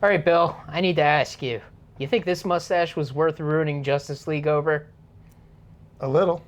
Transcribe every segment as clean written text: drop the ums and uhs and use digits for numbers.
All right, Bill, I need to ask you. You think this mustache was worth ruining Justice League over? A little.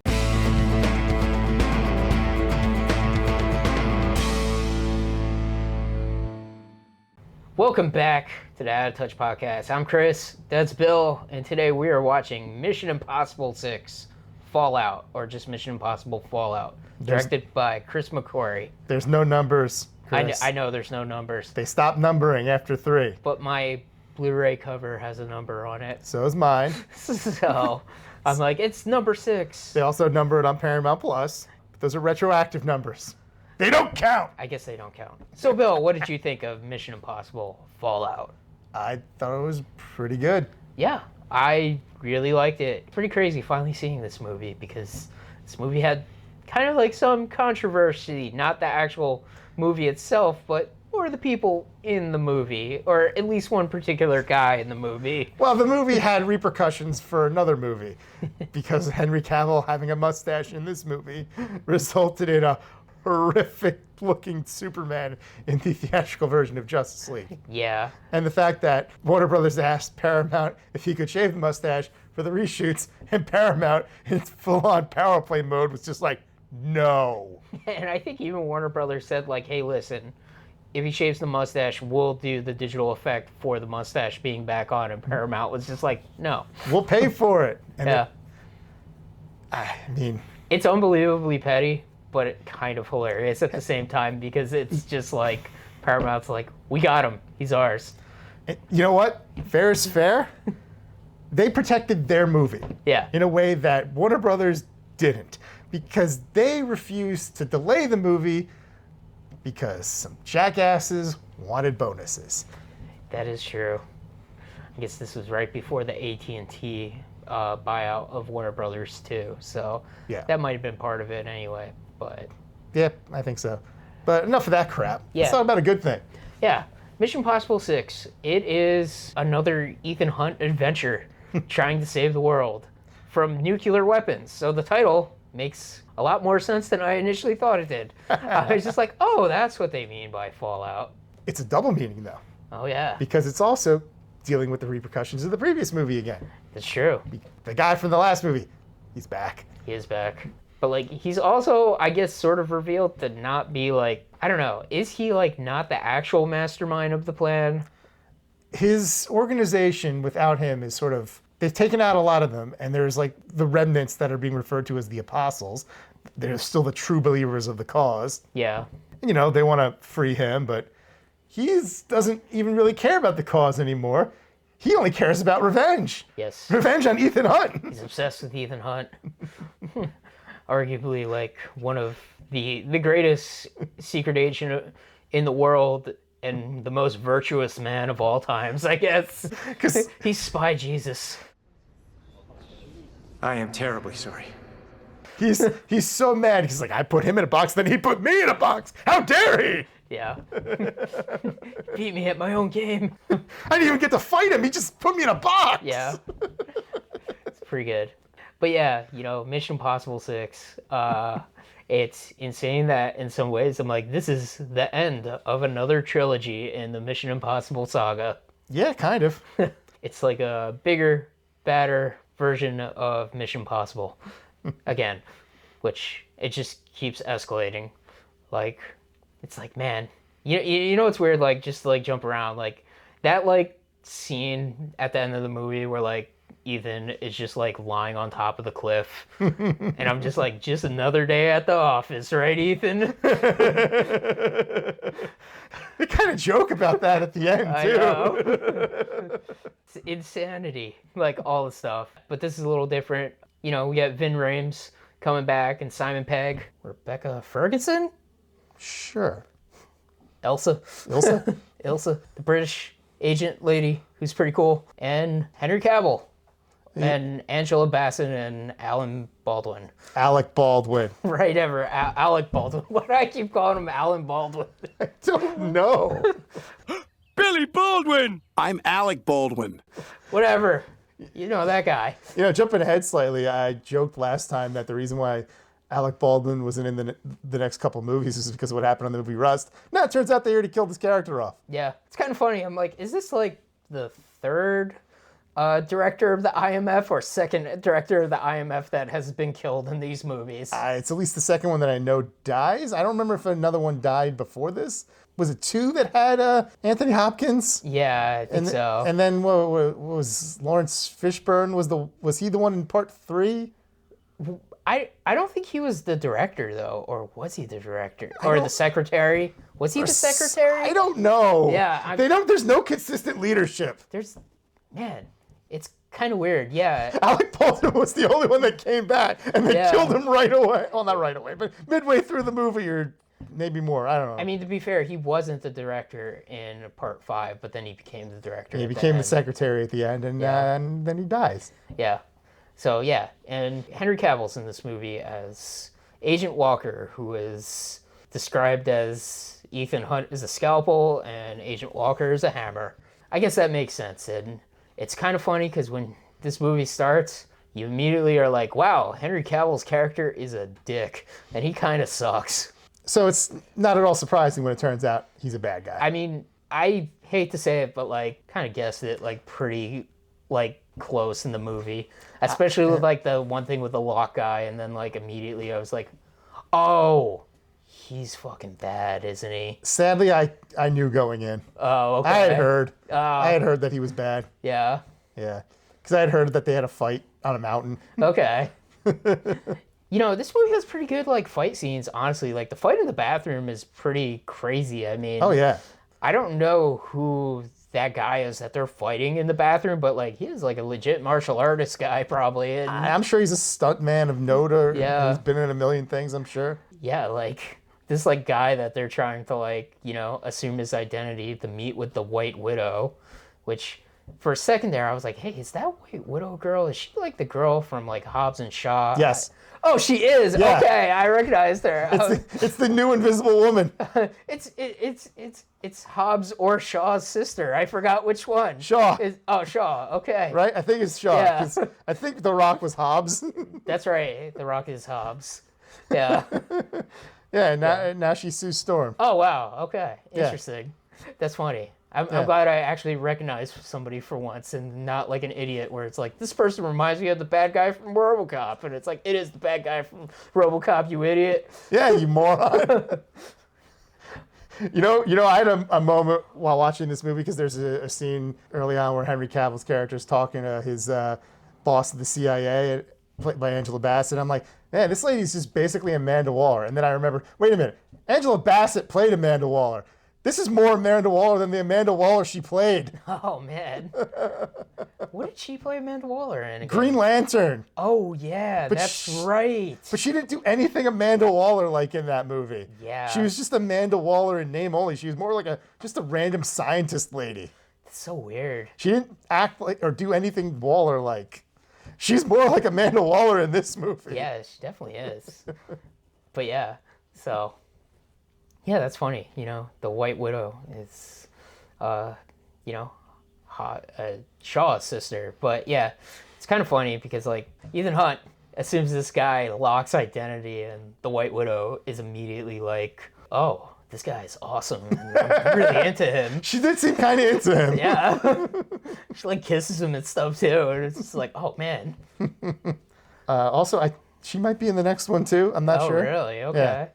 Welcome back to the Out of Touch podcast. I'm Chris, that's Bill, and today we are watching Mission Impossible 6 Fallout, or just Mission Impossible Fallout, directed by Chris McQuarrie. There's no numbers, Chris. I know there's no numbers. They stopped numbering after 3. But my Blu-ray cover has a number on it. So is mine. So I'm like, it's number 6. They also number it on Paramount Plus. But those are retroactive numbers. They don't count! I guess they don't count. So, Bill, what did you think of Mission Impossible Fallout? I thought it was pretty good. Yeah, I really liked it. Pretty crazy finally seeing this movie because this movie had kind of like some controversy. Not the actual movie itself, but more the people in the movie, or at least one particular guy in the movie. Well, the movie had repercussions for another movie because Henry Cavill having a mustache in this movie resulted in a horrific-looking Superman in the theatrical version of Justice League. Yeah. And the fact that Warner Brothers asked Paramount if he could shave the mustache for the reshoots, and Paramount, in full-on power play mode, was just like, no. And I think even Warner Brothers said, like, hey, listen, if he shaves the mustache, we'll do the digital effect for the mustache being back on. And Paramount was just like, no. We'll pay for it. And yeah. I mean... It's unbelievably petty, but it kind of hilarious at the same time because it's just like Paramount's like, we got him, he's ours. You know what? Fair is fair. They protected their movie. Yeah. In a way that Warner Brothers didn't, because they refused to delay the movie because some jackasses wanted bonuses. That is true. I guess this was right before the AT&T buyout of Warner Brothers too, so yeah, that might have been part of it anyway. But yeah, I think so. But enough of that crap. Yeah. Let's talk about a good thing. Yeah, Mission Impossible 6. It is another Ethan Hunt adventure trying to save the world from nuclear weapons. So the title makes a lot more sense than I initially thought it did. I was just like, oh, that's what they mean by Fallout. It's a double meaning, though. Oh, yeah. Because it's also dealing with the repercussions of the previous movie again. That's true. The guy from the last movie, he's back. He is back. But, like, he's also, I guess, sort of revealed to not be, like, I don't know, is he, like, not the actual mastermind of the plan? His organization, without him, is sort of, they've taken out a lot of them, and there's, like, the remnants that are being referred to as the apostles. They're still the true believers of the cause. Yeah. You know, they want to free him, but he doesn't even really care about the cause anymore. He only cares about revenge. Yes. Revenge on Ethan Hunt. He's obsessed with Ethan Hunt. Arguably, like, one of the greatest secret agent in the world and the most virtuous man of all times, I guess. Because he's Spy Jesus. I am terribly sorry. He's so mad. He's like, I put him in a box, then he put me in a box. How dare he? Yeah. Beat me at my own game. I didn't even get to fight him. He just put me in a box. Yeah. It's pretty good. But yeah, you know, Mission Impossible 6, it's insane that in some ways I'm like, this is the end of another trilogy in the Mission Impossible saga. Yeah, kind of. It's like a bigger, badder version of Mission Impossible. Again, which it just keeps escalating. Like, it's like, man, you know what's weird? Like, just to, like, jump around. Like, that, like, scene at the end of the movie where, like, Ethan is just, like, lying on top of the cliff. And I'm just like, just another day at the office, right, Ethan? They kind of joke about that at the end, too. I know. It's insanity, like, all the stuff. But this is a little different. You know, we got Vin Rames coming back and Simon Pegg. Rebecca Ferguson? Sure. Ilsa, the British agent lady who's pretty cool. And Henry Cavill. And Angela Bassett and Alan Baldwin. Alec Baldwin. Right, Alec Baldwin. Why do I keep calling him Alan Baldwin? I don't know. Billy Baldwin! I'm Alec Baldwin. Whatever. You know that guy. You know, jumping ahead slightly, I joked last time that the reason why Alec Baldwin wasn't in the next couple movies. This is because of what happened on the movie Rust. No, it turns out they already killed his character off. Yeah, it's kind of funny. I'm like, is this like the third director of the IMF or second director of the IMF that has been killed in these movies? It's at least the second one that I know dies. I don't remember if another one died before this. Was it 2 that had Anthony Hopkins? Yeah, I think so. And then what was Lawrence Fishburne? Was he the one in part 3? I don't think he was the director though, or was he the director or the secretary? Was he the secretary? I don't know. Yeah, they don't. There's no consistent leadership. Man, it's kind of weird. Yeah, Alec Baldwin was the only one that came back, and they killed him right away. Well, not right away, but midway through the movie, or maybe more. I don't know. I mean, to be fair, he wasn't the director in part 5, but then he became the director. He became the secretary at the end, and then he dies. Yeah. So yeah, and Henry Cavill's in this movie as Agent Walker, who is described as Ethan Hunt is a scalpel and Agent Walker is a hammer. I guess that makes sense, and it's kind of funny because when this movie starts, you immediately are like, wow, Henry Cavill's character is a dick, and he kind of sucks. So it's not at all surprising when it turns out he's a bad guy. I mean, I hate to say it, but like, kind of guessed it like pretty like close in the movie, especially with like the one thing with the lock guy, and then like immediately I was like, oh, he's fucking bad, isn't he? Sadly, I knew going in. Oh, okay. I had heard that he was bad. Yeah. Yeah, because I had heard that they had a fight on a mountain. Okay. You know, this movie has pretty good like fight scenes, honestly. Like the fight in the bathroom is pretty crazy. I mean, Oh yeah. I don't know who that guy is that they're fighting in the bathroom, but like he is like a legit martial artist guy probably. And I'm sure he's a stunt man of note, or Yeah. he's been in a million things, I'm sure. yeah, like this like guy that they're trying to like, you know, assume his identity to meet with the White Widow, which for a second there I was like, hey, is that White Widow girl? Is she like the girl from like Hobbs and Shaw? Yes. Oh, she is. Yeah. Okay, I recognized her. It's the new Invisible Woman. It's Hobbs or Shaw's sister. I forgot which one. Shaw. Shaw. Okay. Right? I think it's Shaw. Yeah. 'Cause I think The Rock was Hobbs. That's right. The Rock is Hobbs. Yeah. Yeah, now she's Sue Storm. Oh wow. Okay. Yeah. Interesting. That's funny. I'm glad I actually recognized somebody for once and not like an idiot where it's like, this person reminds me of the bad guy from RoboCop. And it's like, it is the bad guy from RoboCop, you idiot. Yeah, you moron. You know, I had a moment while watching this movie because there's a scene early on where Henry Cavill's character is talking to his boss of the CIA, played by Angela Bassett. I'm like, man, this lady's just basically Amanda Waller. And then I remember, wait a minute, Angela Bassett played Amanda Waller. This is more Amanda Waller than the Amanda Waller she played. Oh, man. What did she play Amanda Waller in again? Green Lantern. Oh, yeah, that's right. But she didn't do anything Amanda Waller like in that movie. Yeah. She was just Amanda Waller in name only. She was more like just a random scientist lady. That's so weird. She didn't act like or do anything Waller like. She's more like Amanda Waller in this movie. Yeah, she definitely is. But yeah, so... Yeah, that's funny. You know, the White Widow is, you know, Shaw's sister. But yeah, it's kind of funny because like Ethan Hunt assumes this guy Locke's identity, and the White Widow is immediately like, oh, this guy's awesome. And I'm really into him. She did seem kind of into him. Yeah. She like kisses him and stuff too. And it's just like, oh man. Also, she might be in the next one too. I'm not sure. Oh, really? Okay. Yeah.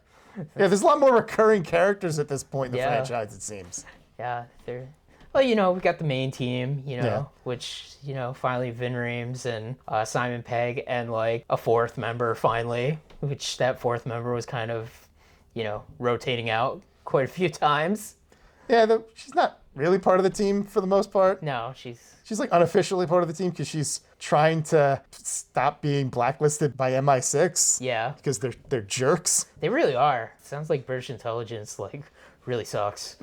Yeah, there's a lot more recurring characters at this point in the Yeah. franchise, it seems. Yeah, they're... Well, you know, we got the main team, you know, Yeah. which, you know, finally Vin Rames and Simon Pegg and, like, a fourth member finally, which that fourth member was kind of, you know, rotating out quite a few times. Yeah, she's not really part of the team for the most part. No, she's like unofficially part of the team because she's trying to stop being blacklisted by MI6. Yeah. Because they're jerks. They really are. Sounds like British intelligence, like, really sucks.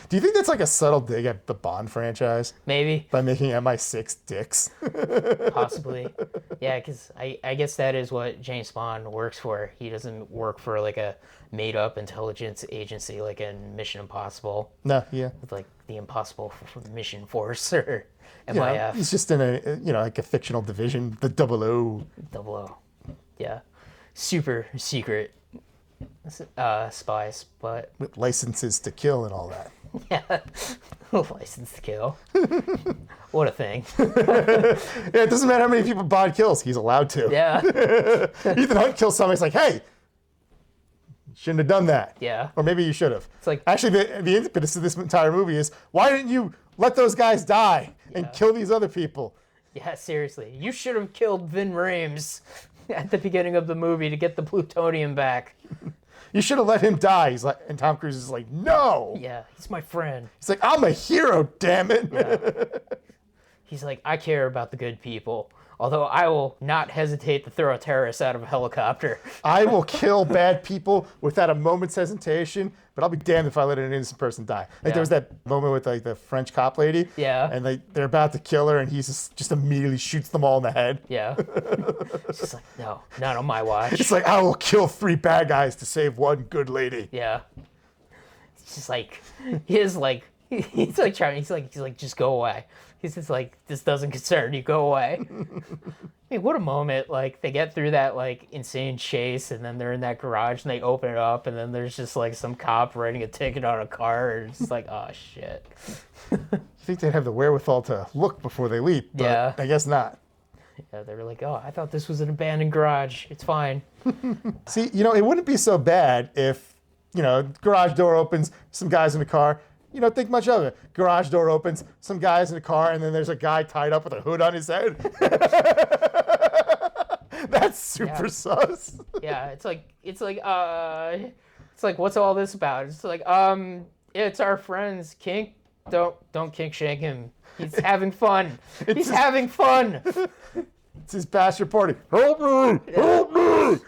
Do you think that's like a subtle dig at the Bond franchise? Maybe. By making MI6 dicks? Possibly. Yeah, because I guess that is what James Bond works for. He doesn't work for, like, a made-up intelligence agency like in Mission Impossible. No, yeah. With, like, the Impossible Mission Force or MIF. You know, he's just in a, like a fictional division, the 00. 00. Yeah. super secret spies, but With licenses to kill and all that. yeah, license to kill. What a thing. Yeah, it doesn't matter how many people Bond kills, he's allowed to. Yeah, Ethan Hunt kills somebody, it's like, hey, you shouldn't have done that. yeah. Or maybe you should have. It's like, Actually, the impetus of this entire movie is, why didn't you let those guys die and kill these other people? yeah, seriously, you should have killed Vin Rames at the beginning of the movie to get the plutonium back. You should have let him die. He's like, and Tom Cruise is like, no. Yeah, he's my friend. He's like, I'm a hero, damn it. Yeah. He's like, I care about the good people. Although I will not hesitate to throw a terrorist out of a helicopter. I will kill bad people without a moment's hesitation, but I'll be damned if I let an innocent person die. Like there was that moment with like the French cop lady. Yeah. And they're about to kill her, and he just immediately shoots them all in the head. Yeah. It's just like, no, not on my watch. It's like, I will kill 3 bad guys to save one good lady. Yeah. It's just like, he's like trying, he's like, just go away. He's just like, this doesn't concern you, go away. I mean, what a moment. Like, they get through that, like, insane chase, and then they're in that garage, and they open it up, and then there's just, like, some cop writing a ticket on a car, and it's just like, oh, shit. You think they'd have the wherewithal to look before they leap, but Yeah. I guess not. Yeah, they were like, oh, I thought this was an abandoned garage. It's fine. See, it wouldn't be so bad if, garage door opens, some guys in the car. You don't think much of it. Garage door opens, some guys in the car, and then there's a guy tied up with a hood on his head. That's super sus. Yeah, it's like, what's all this about? It's like, it's our friend's kink. Don't kink shake him. He's having fun. He's having fun. It's his bachelor party. Help me! Help me!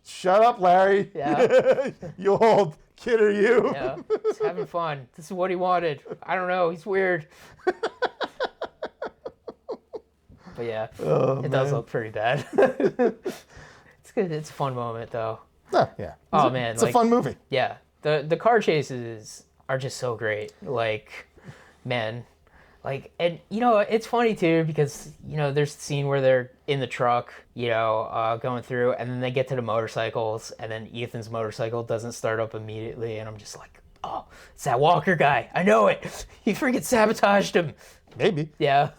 Shut up, Larry. Yeah. You old kid, are you? Yeah, he's having fun. This is what he wanted. I don't know. He's weird. But yeah, it does look pretty bad. It's good. It's a fun moment though. Oh, yeah. Oh man, It's a fun movie. Yeah, the car chases are just so great. Like, man, like, and it's funny too because there's the scene where they're in the truck, going through, and then they get to the motorcycles, and then Ethan's motorcycle doesn't start up immediately, and I'm just like, oh, it's that Walker guy. I know it. He freaking sabotaged him. Maybe. Yeah,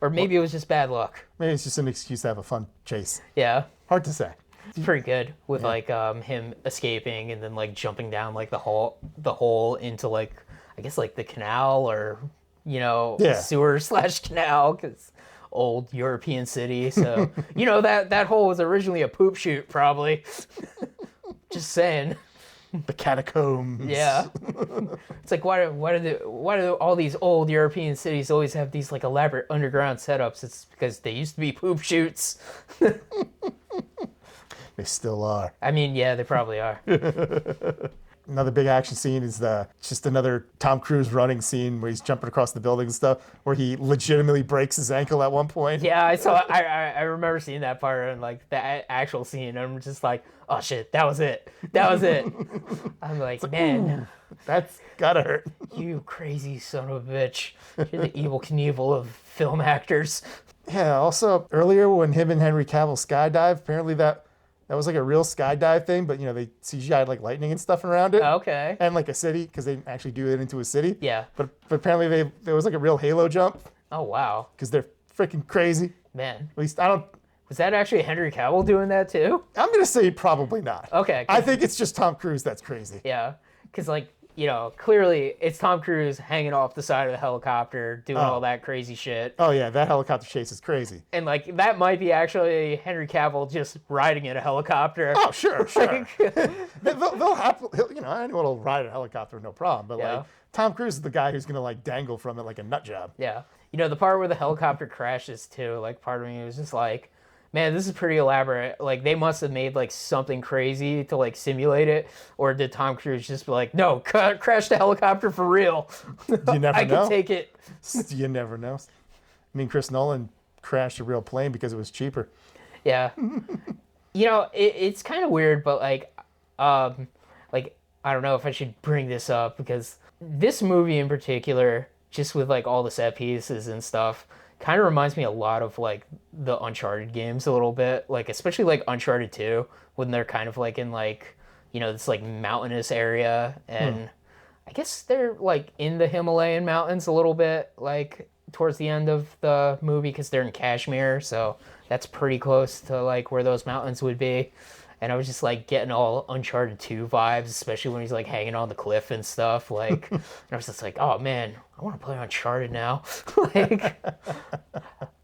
or maybe it was just bad luck. Maybe it's just an excuse to have a fun chase. Yeah. Hard to say. It's pretty good with like him escaping and then like jumping down like the hole into like I guess like the canal or sewer / canal because old European city. So that hole was originally a poop chute probably. Just saying. The catacombs. Yeah. It's like why do all these old European cities always have these like elaborate underground setups? It's because they used to be poop chutes. They still are. I mean, yeah, they probably are. Another big action scene is just another Tom Cruise running scene where he's jumping across the building and stuff, where he legitimately breaks his ankle at one point. Yeah, I remember seeing that part and like the actual scene. And I'm just like, oh shit, that was it. I'm like, man, that's gotta hurt. You crazy son of a bitch. You're the Evel Knievel of film actors. Yeah. Also, earlier when him and Henry Cavill skydive, apparently that was like a real skydive thing, but they CGI'd like lightning and stuff around it. Okay. And like a city, because they actually do it into a city. Yeah. But apparently there was like a real Halo jump. Oh wow. Because they're freaking crazy. Man. At least I don't. Was that actually Henry Cavill doing that too? I'm gonna say probably not. Okay. I think it's just Tom Cruise that's crazy. Yeah. Because like clearly it's Tom Cruise hanging off the side of the helicopter doing all that crazy shit. Oh yeah, that helicopter chase is crazy. And like that might be actually Henry Cavill just riding in a helicopter. Oh sure. They'll have anyone will ride a helicopter no problem, but like Tom Cruise is the guy who's gonna like dangle from it like a nut job. Yeah. The part where the helicopter crashes too, like part of me was just like, man, this is pretty elaborate. Like they must have made like something crazy to like simulate it, or did Tom Cruise just be like, no, crash the helicopter for real? You never I know. can take it. You never know. I mean, Chris Nolan crashed a real plane because it was cheaper. Yeah. It's kind of weird, but like I don't know if I should bring this up because this movie in particular, just with like all the set pieces and stuff, kind of reminds me a lot of like the Uncharted games a little bit, like especially like Uncharted 2 when they're kind of like in like this like mountainous area, and I guess they're like in the Himalayan mountains a little bit like towards the end of the movie because they're in Kashmir, so that's pretty close to like where those mountains would be. And I was just like getting all Uncharted 2 vibes, especially when he's like hanging on the cliff and stuff. Like, and I was just like, oh man, I want to play Uncharted now. Like,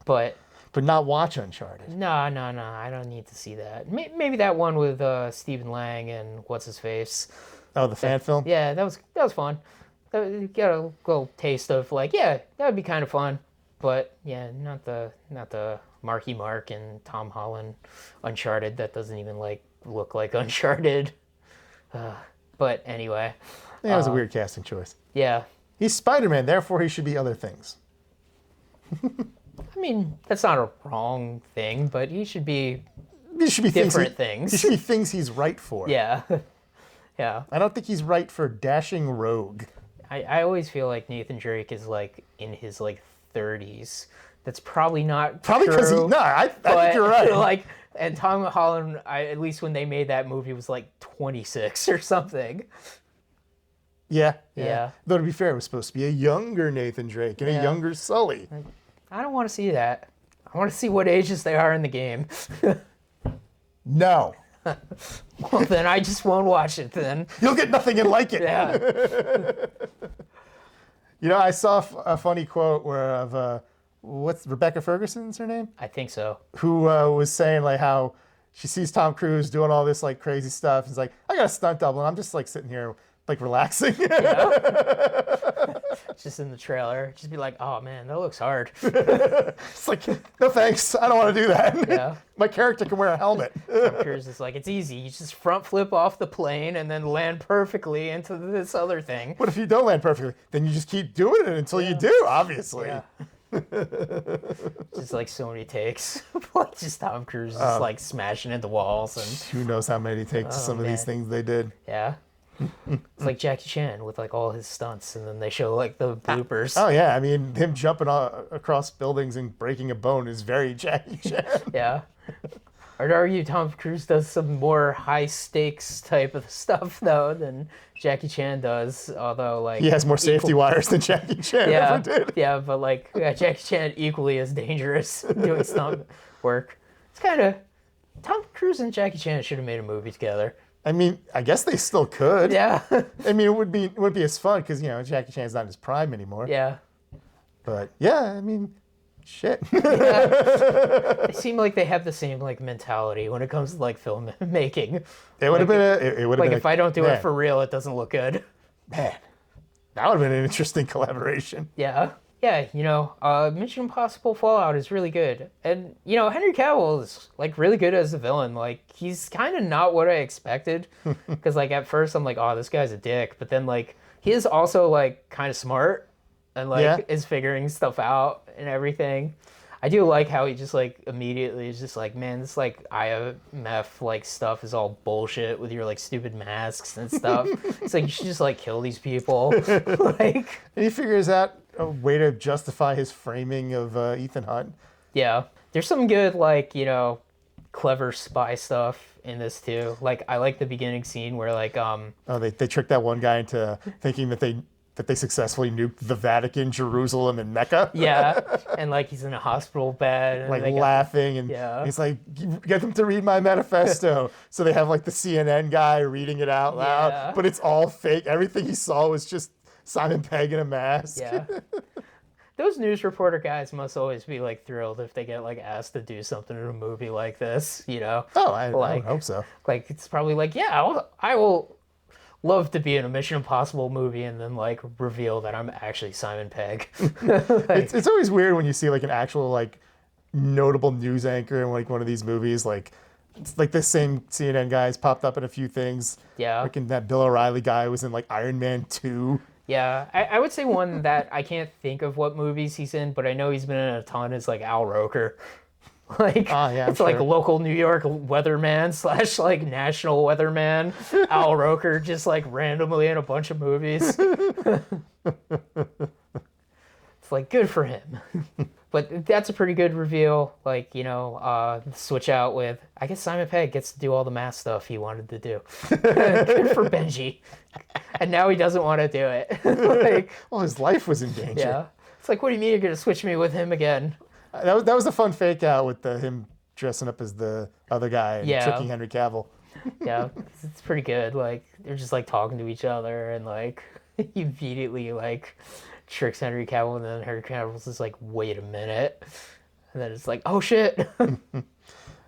but not watch Uncharted. no, I don't need to see that. Maybe that one with Stephen Lang and what's his face. Oh, the fan film? Yeah, that was fun. You got a little taste of like, yeah, that would be kind of fun. But yeah, not the Marky Mark and Tom Holland Uncharted. That doesn't even like look like Uncharted. But anyway. Yeah, it was a weird casting choice. Yeah. He's Spider-Man, therefore he should be other things. I mean, that's not a wrong thing, but he should be different things. He should be things he's right for. Yeah. Yeah. I don't think he's right for dashing rogue. I always feel like Nathan Drake is like in his like 30s. That's probably not Probably because true. I think you're right. Like, and Tom Holland, at least when they made that movie, was like 26 or something. Yeah. Yeah. Though to be fair, it was supposed to be a younger Nathan Drake and a younger Sully. I don't want to see that. I want to see what ages they are in the game. No. Well, then I just won't watch it then. You'll get nothing and like it. Yeah. I saw a funny quote of what's Rebecca Ferguson's her name? I think so. Who was saying like how she sees Tom Cruise doing all this like crazy stuff. It's like, I got a stunt double and I'm just like sitting here like relaxing. Just in the trailer. Just be like, oh man, that looks hard. It's like, no thanks. I don't want to do that. Yeah. My character can wear a helmet. Tom Cruise is like, it's easy. You just front flip off the plane and then land perfectly into this other thing. What if you don't land perfectly? Then you just keep doing it until you do, obviously. Yeah. Just like so many takes. Like just Tom Cruise is like smashing into walls and Who knows how many takes some of these things they did. yeah. It's like Jackie Chan with like all his stunts, and then they show like the bloopers. Oh yeah, I mean him jumping across buildings and breaking a bone is very Jackie Chan. Yeah. I'd argue Tom Cruise does some more high stakes type of stuff though than Jackie Chan does. Although like He has more safety wires than Jackie Chan ever did. Yeah, but like Jackie Chan equally as dangerous doing stunt work. It's kind of Tom Cruise and Jackie Chan should have made a movie together. I mean, I guess they still could. Yeah. I mean, it would be as fun because Jackie Chan's not in his prime anymore. Yeah. But yeah, I mean, shit. They seem like they have the same like mentality when it comes to like filmmaking. It would have been Like if I don't do it for real, it doesn't look good. Man, that would have been an interesting collaboration. Yeah. Yeah, Mission Impossible Fallout is really good. And, Henry Cavill is, like, really good as a villain. Like, he's kind of not what I expected. Because, like, at first I'm like, oh, this guy's a dick. But then, like, he is also, like, kind of smart. And, like, is figuring stuff out and everything. I do like how he just, like, immediately is just like, man, this, like, IMF, like, stuff is all bullshit with your, like, stupid masks and stuff. It's like, you should just, like, kill these people. Like... And he figures out a way to justify his framing of Ethan Hunt. Yeah. There's some good, like, clever spy stuff in this, too. Like, I like the beginning scene where, like, they tricked that one guy into thinking that they successfully nuked the Vatican, Jerusalem, and Mecca. Yeah. And, like, he's in a hospital bed. And like, laughing. And he's like, get them to read my manifesto. So they have, like, the CNN guy reading it out loud. Yeah. But it's all fake. Everything he saw was just Simon Pegg in a mask. Yeah. Those news reporter guys must always be like thrilled if they get like asked to do something in a movie like this, Oh, I would hope so. Like it's probably like, yeah, I will love to be in a Mission Impossible movie and then like reveal that I'm actually Simon Pegg. Like, it's always weird when you see like an actual like notable news anchor in like one of these movies. Like it's like the same CNN guys popped up in a few things. Yeah. Like that Bill O'Reilly guy was in like Iron Man 2. Yeah, I would say one that I can't think of what movies he's in, but I know he's been in a ton is like Al Roker. Like, it's like local New York weatherman / like national weatherman. Al Roker just like randomly in a bunch of movies. It's It's like, good for him. But that's a pretty good reveal. Like, switch out with, I guess Simon Pegg gets to do all the math stuff he wanted to do. Good for Benji. And now he doesn't want to do it. Like, Well, his life was in danger. yeah. It's like, what do you mean you're going to switch me with him again? That was a fun fake out with him dressing up as the other guy and Yeah. tricking Henry Cavill. Yeah, it's pretty good. Like, they're just, like, talking to each other, and, like, he immediately, like, tricks Henry Cavill, and then Henry Cavill's just like, wait a minute. And then it's like, oh, shit.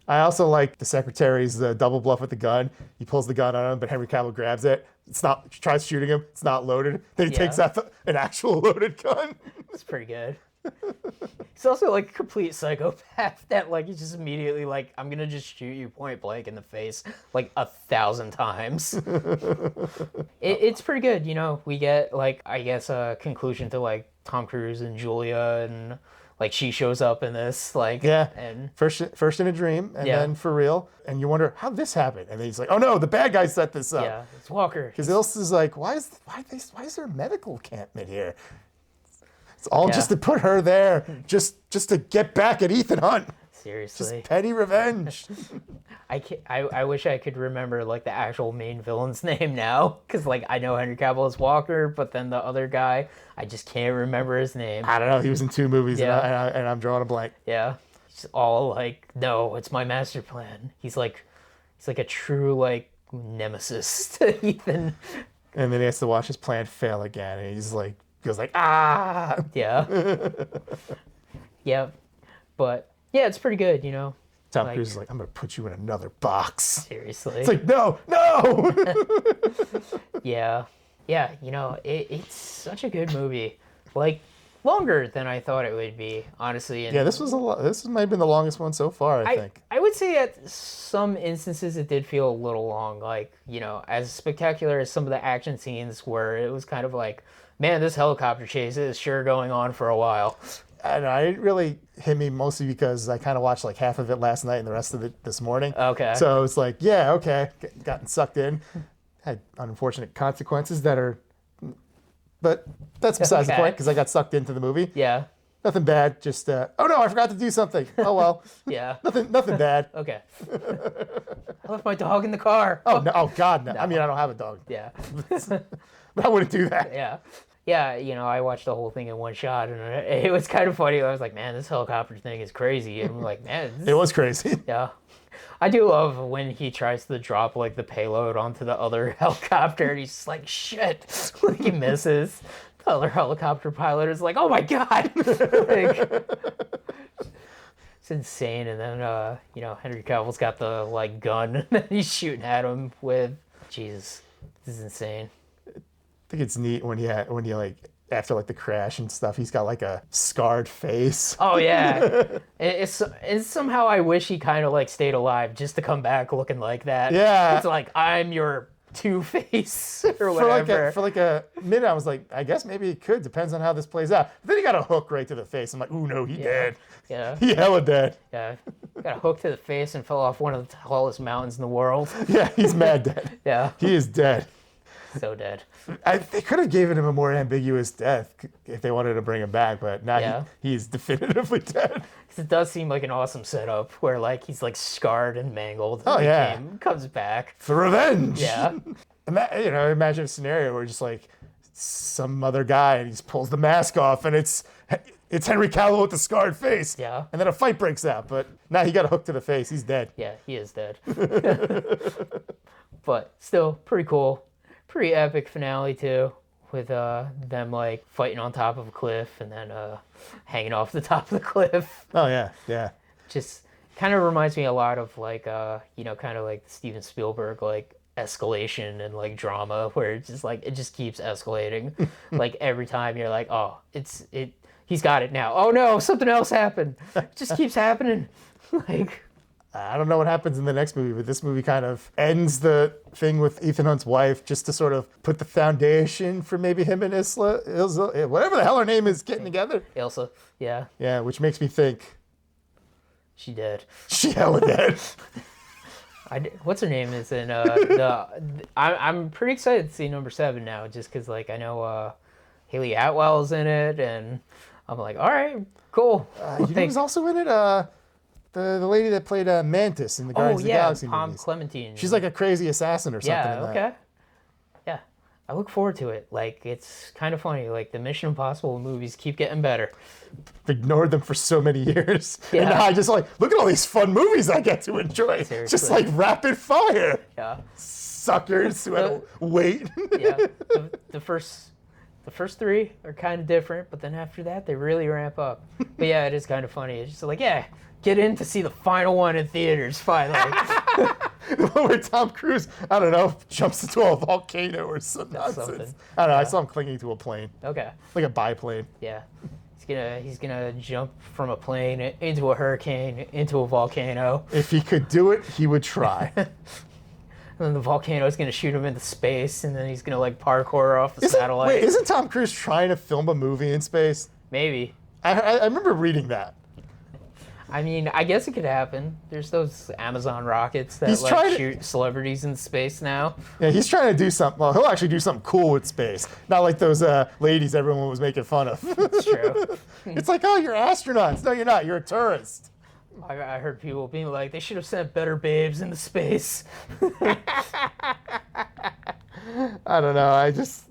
I also like the secretary's double bluff with the gun. He pulls the gun on him, but Henry Cavill grabs it. Tries shooting him. It's not loaded. Then he takes out an actual loaded gun. It's pretty good. He's also like a complete psychopath that like he's just immediately like, I'm gonna just shoot you point blank in the face like 1,000 times. It's pretty good, we get like, I guess, a conclusion to like Tom Cruise and Julia, and like she shows up in this, like, Yeah. and First in a dream, and then for real. And you wonder how this happened. And then he's like, oh no, the bad guy set this up. yeah, it's Walker. Because Ilsa's like, why is there a medical encampment here? It's all just to put her there, just to get back at Ethan Hunt. Seriously. Just petty revenge. I wish I could remember like the actual main villain's name now, because like I know Henry Cavill is Walker, but then the other guy, I just can't remember his name. I don't know. He was in 2 movies, Yeah. and I'm drawing a blank. Yeah, it's all like, no, it's my master plan. He's like a true like nemesis to Ethan. And then he has to watch his plan fail again, and he's like, goes like, ah. Yeah. Yeah, but yeah, it's pretty good, Tom like- Cruise is like, I'm gonna put you in another box. Seriously. It's like, no. Yeah, it's such a good movie. Like, longer than I thought it would be, honestly. And Yeah, this might have been the longest one so far, I think. I would say at some instances it did feel a little long. Like, as spectacular as some of the action scenes were, it was kind of like, man, this helicopter chase is sure going on for a while. And I didn't really hit me mostly because I kind of watched like half of it last night and the rest of it this morning. Okay. So it's like, yeah, okay, gotten sucked in. Had unfortunate consequences but that's besides the Okay. point because I got sucked into the movie. Yeah. Nothing bad, just, oh no, I forgot to do something. Oh well. Yeah. Nothing bad. Okay. I left my dog in the car. Oh, no, oh God, no. I mean, I don't have a dog, Yeah. but I wouldn't do that. Yeah. Yeah, I watched the whole thing in one shot, and it was kind of funny. I was like, man, this helicopter thing is crazy. And I'm like, man, It was crazy. yeah. I do love when he tries to drop, like, the payload onto the other helicopter, and he's just like, shit. Like, he misses. The other helicopter pilot is like, oh, my God. Like, it's insane. And then, Henry Cavill's got the, like, gun that he's shooting at him with. Jesus. This is insane. I think it's neat when you like after like the crash and stuff, he's got like a scarred face. Oh yeah, it's somehow I wish he kind of like stayed alive just to come back looking like that. Yeah. It's like, I'm your Two-Face or whatever. For like a minute, I was like, I guess maybe it could. Depends on how this plays out. But then he got a hook right to the face. I'm like, ooh no, he dead. Yeah, He hella dead. yeah. Got a hook to the face and fell off one of the tallest mountains in the world. Yeah, he's mad dead. Yeah, He is dead. so dead. They could have given him a more ambiguous death if they wanted to bring him back, but now Yeah. he's definitively dead. 'Cause it does seem like an awesome setup where like he's like scarred and mangled. Oh, and yeah. comes back. For revenge. Yeah, Imagine a scenario where just like some other guy and he just pulls the mask off and it's Henry Cavill with the scarred face. Yeah. And then a fight breaks out, but now he got a hook to the face. He's dead. yeah, he is dead. But still, pretty cool. Pretty epic finale too, with them like fighting on top of a cliff and then hanging off the top of the cliff. Oh yeah, yeah. Just kind of reminds me a lot of like kind of like Steven Spielberg like escalation and like drama where it's just like it just keeps escalating. Like every time you're like, oh, he's got it now. Oh no, something else happened. It just keeps happening. Like, I don't know what happens in the next movie, but this movie kind of ends the thing with Ethan Hunt's wife just to sort of put the foundation for maybe him and Ilsa, whatever the hell her name is, getting together. Ilsa, yeah, Yeah, which makes me think she dead. she hella dead. What's her name is in I'm pretty excited to see number 7 now, just because like I know Haley Atwell's in it, and I'm like, all right, cool. You know who's also in it? The lady that played Mantis in the Guardians of the Galaxy Palm movies. Clementine. She's like a crazy assassin or something. yeah, in that. okay. Yeah, I look forward to it. Like, it's kind of funny. Like, the Mission Impossible movies keep getting better. Ignored them for so many years. Yeah. And now I just like, look at all these fun movies I get to enjoy. Seriously. Just like rapid fire. Yeah, Suckers who had to wait. yeah. The first 3 are kind of different, but then after that, they really ramp up. But yeah, it is kind of funny. It's just like, yeah, get in to see the final one in theaters finally. The one where Tom Cruise, I don't know, jumps into a volcano or some nonsense. something. I don't know. I saw him clinging to a plane, Okay. like a biplane. Yeah. He's gonna jump from a plane into a hurricane into a volcano, If he could do it, he would try. and then the volcano is gonna shoot him into space, and then he's gonna like parkour off the satellite. Wait, isn't Tom Cruise trying to film a movie in space? Maybe. I remember reading that. I mean, I guess it could happen. There's those Amazon rockets that He's trying to- shoot celebrities in space now. Yeah, he's trying to do something. Well, he'll actually do something cool with space. Not like those ladies everyone was making fun of. It's true. It's like, oh, you're astronauts. No, you're not. You're a tourist. I heard people being like, they should have sent better babes into space. I don't know. I just,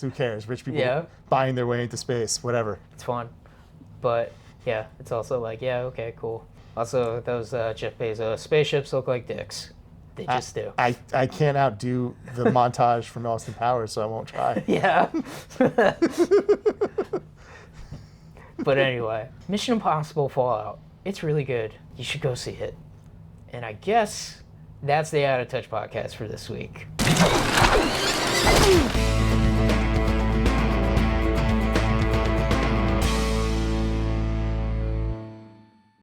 who cares? Rich people Yeah. buying their way into space, whatever. It's fun. But yeah, it's also like, yeah, okay, cool. Also, those Jeff Bezos spaceships look like dicks. They just do. I can't outdo the montage from Austin Powers, so I won't try. Yeah. But anyway, Mission Impossible Fallout. It's really good. You should go see it. And I guess that's the Out of Touch podcast for this week.